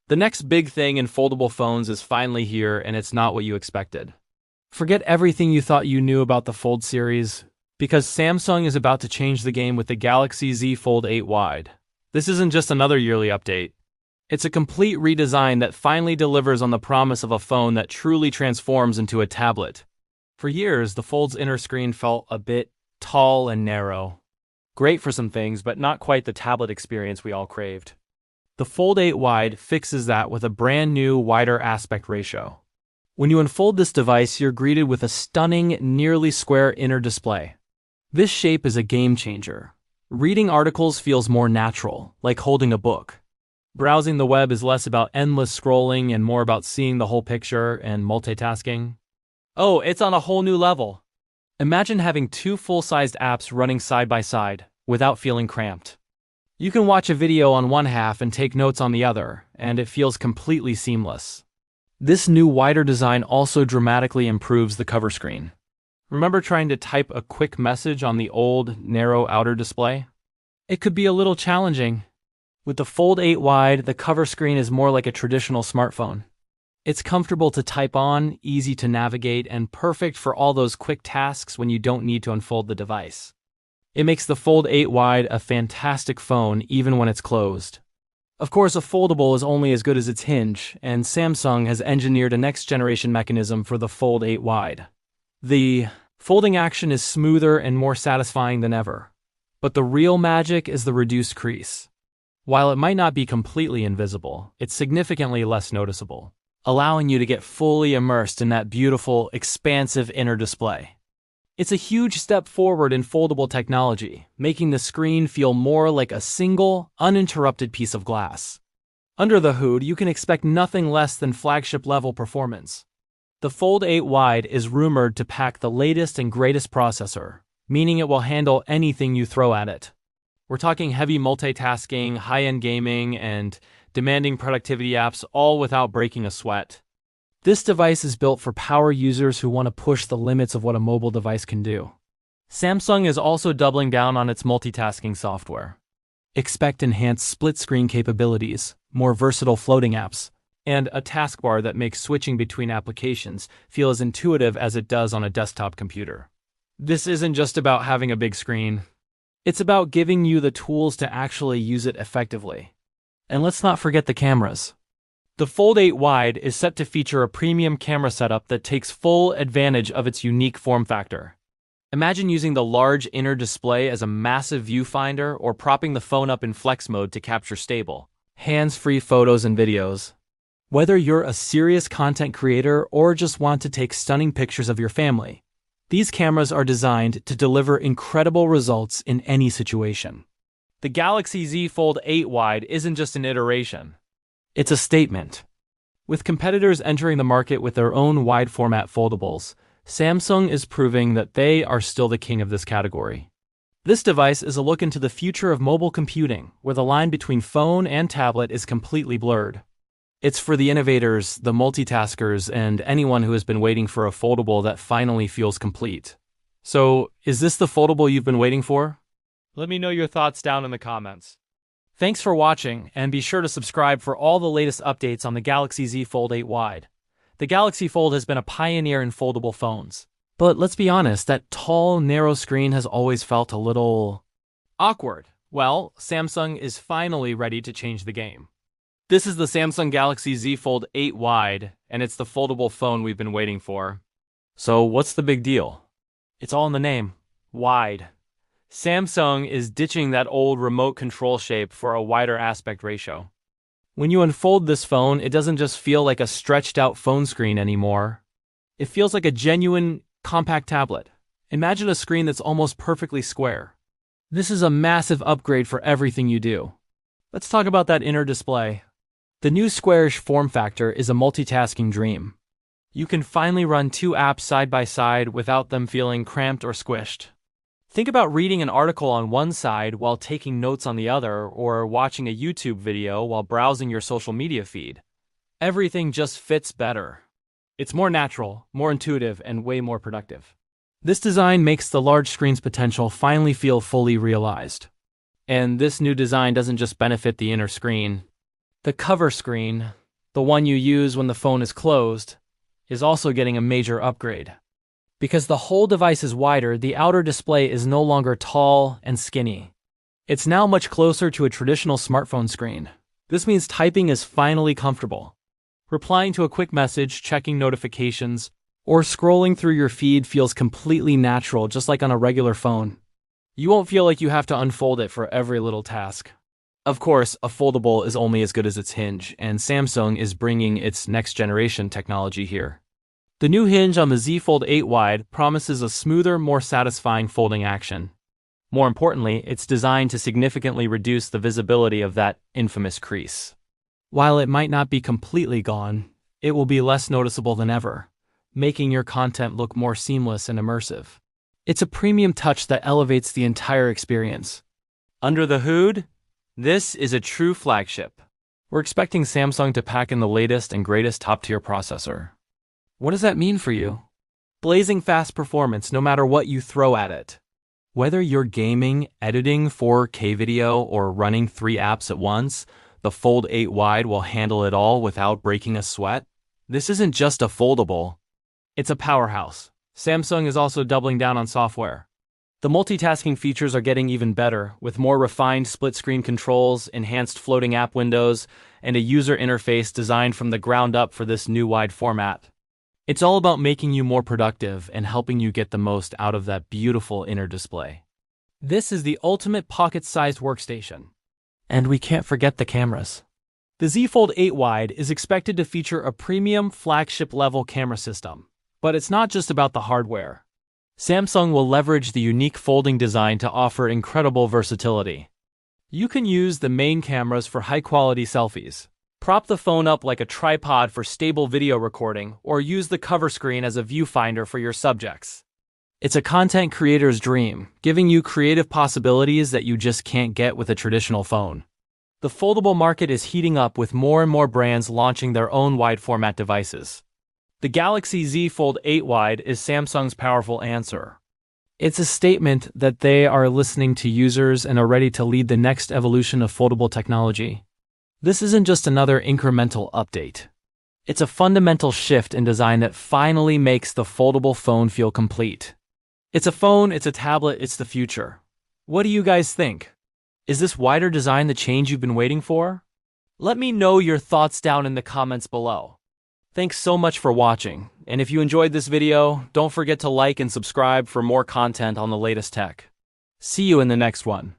The next big thing in foldable phones is finally here, and it's not what you expected. Forget everything you thought you knew about the Fold series, because Samsung is about to change the game with the Galaxy Z Fold 8 Wide. This isn't just another yearly update. It's a complete redesign that finally delivers on the promise of a phone that truly transforms into a tablet. For years, the Fold's inner screen felt a bit tall and narrow. Great for some things, but not quite the tablet experience we all craved. The Fold 8 Wide fixes that with a brand new, wider aspect ratio. When you unfold this device, you're greeted with a stunning, nearly square inner display. This shape is a game changer. Reading articles feels more natural, like holding a book. Browsing the web is less about endless scrolling and more about seeing the whole picture and multitasking. Oh, it's on a whole new level. Imagine having two full-sized apps running side by side, without feeling cramped. You can watch a video on one half and take notes on the other, and it feels completely seamless. This new wider design also dramatically improves the cover screen. Remember trying to type a quick message on the old, narrow outer display? It could be a little challenging. With the Fold 8 Wide, the cover screen is more like a traditional smartphone. It's comfortable to type on, easy to navigate, and perfect for all those quick tasks when you don't need to unfold the device. It makes the Fold 8 Wide a fantastic phone even when it's closed. Of course, a foldable is only as good as its hinge, and Samsung has engineered a next-generation mechanism for the Fold 8 Wide. The folding action is smoother and more satisfying than ever. But the real magic is the reduced crease. While it might not be completely invisible, it's significantly less noticeable, allowing you to get fully immersed in that beautiful, expansive inner display. It's a huge step forward in foldable technology, making the screen feel more like a single, uninterrupted piece of glass. Under the hood, you can expect nothing less than flagship-level performance. The Fold 8 Wide is rumored to pack the latest and greatest processor, meaning it will handle anything you throw at it. We're talking heavy multitasking, high-end gaming, and demanding productivity apps, all without breaking a sweat. This device is built for power users who want to push the limits of what a mobile device can do. Samsung is also doubling down on its multitasking software. Expect enhanced split-screen capabilities, more versatile floating apps, and a taskbar that makes switching between applications feel as intuitive as it does on a desktop computer. This isn't just about having a big screen. It's about giving you the tools to actually use it effectively. And let's not forget the cameras. The Fold 8 Wide is set to feature a premium camera setup that takes full advantage of its unique form factor. Imagine using the large inner display as a massive viewfinder or propping the phone up in flex mode to capture stable, hands-free photos and videos. Whether you're a serious content creator or just want to take stunning pictures of your family, these cameras are designed to deliver incredible results in any situation. The Galaxy Z Fold 8 Wide isn't just an iteration. It's a statement. With competitors entering the market with their own wide-format foldables, Samsung is proving that they are still the king of this category. This device is a look into the future of mobile computing, where the line between phone and tablet is completely blurred. It's for the innovators, the multitaskers, and anyone who has been waiting for a foldable that finally feels complete. So, is this the foldable you've been waiting for? Let me know your thoughts down in the comments. Thanks for watching, and be sure to subscribe for all the latest updates on the Galaxy Z Fold 8 Wide. The Galaxy Fold has been a pioneer in foldable phones. But let's be honest, that tall, narrow screen has always felt a little awkward. Well, Samsung is finally ready to change the game. This is the Samsung Galaxy Z Fold 8 Wide, and it's the foldable phone we've been waiting for. So what's the big deal? It's all in the name. Wide. Samsung is ditching that old remote control shape for a wider aspect ratio. When you unfold this phone, it doesn't just feel like a stretched out phone screen anymore. It feels like a genuine, compact tablet. Imagine a screen that's almost perfectly square. This is a massive upgrade for everything you do. Let's talk about that inner display. The new squarish form factor is a multitasking dream. You can finally run two apps side by side without them feeling cramped or squished. Think about reading an article on one side while taking notes on the other, or watching a YouTube video while browsing your social media feed. Everything just fits better. It's more natural, more intuitive, and way more productive. This design makes the large screen's potential finally feel fully realized. And this new design doesn't just benefit the inner screen. The cover screen, the one you use when the phone is closed, is also getting a major upgrade. Because the whole device is wider, the outer display is no longer tall and skinny. It's now much closer to a traditional smartphone screen. This means typing is finally comfortable. Replying to a quick message, checking notifications, or scrolling through your feed feels completely natural, just like on a regular phone. You won't feel like you have to unfold it for every little task. Of course, a foldable is only as good as its hinge, and Samsung is bringing its next-generation technology here. The new hinge on the Z Fold 8 Wide promises a smoother, more satisfying folding action. More importantly, it's designed to significantly reduce the visibility of that infamous crease. While it might not be completely gone, it will be less noticeable than ever, making your content look more seamless and immersive. It's a premium touch that elevates the entire experience. Under the hood, this is a true flagship. We're expecting Samsung to pack in the latest and greatest top-tier processor. What does that mean for you? Blazing fast performance no matter what you throw at it. Whether you're gaming, editing 4K video, or running 3 apps at once, the Fold 8 Wide will handle it all without breaking a sweat. This isn't just a foldable. It's a powerhouse. Samsung is also doubling down on software. The multitasking features are getting even better, with more refined split-screen controls, enhanced floating app windows, and a user interface designed from the ground up for this new wide format. It's all about making you more productive and helping you get the most out of that beautiful inner display. This is the ultimate pocket-sized workstation. And we can't forget the cameras. The Z Fold 8 Wide is expected to feature a premium flagship-level camera system. But it's not just about the hardware. Samsung will leverage the unique folding design to offer incredible versatility. You can use the main cameras for high-quality selfies, prop the phone up like a tripod for stable video recording, or use the cover screen as a viewfinder for your subjects. It's a content creator's dream, giving you creative possibilities that you just can't get with a traditional phone. The foldable market is heating up with more and more brands launching their own wide-format devices. The Galaxy Z Fold 8 Wide is Samsung's powerful answer. It's a statement that they are listening to users and are ready to lead the next evolution of foldable technology. This isn't just another incremental update. It's a fundamental shift in design that finally makes the foldable phone feel complete. It's a phone, it's a tablet, it's the future. What do you guys think? Is this wider design the change you've been waiting for? Let me know your thoughts down in the comments below. Thanks so much for watching, and if you enjoyed this video, don't forget to like and subscribe for more content on the latest tech. See you in the next one.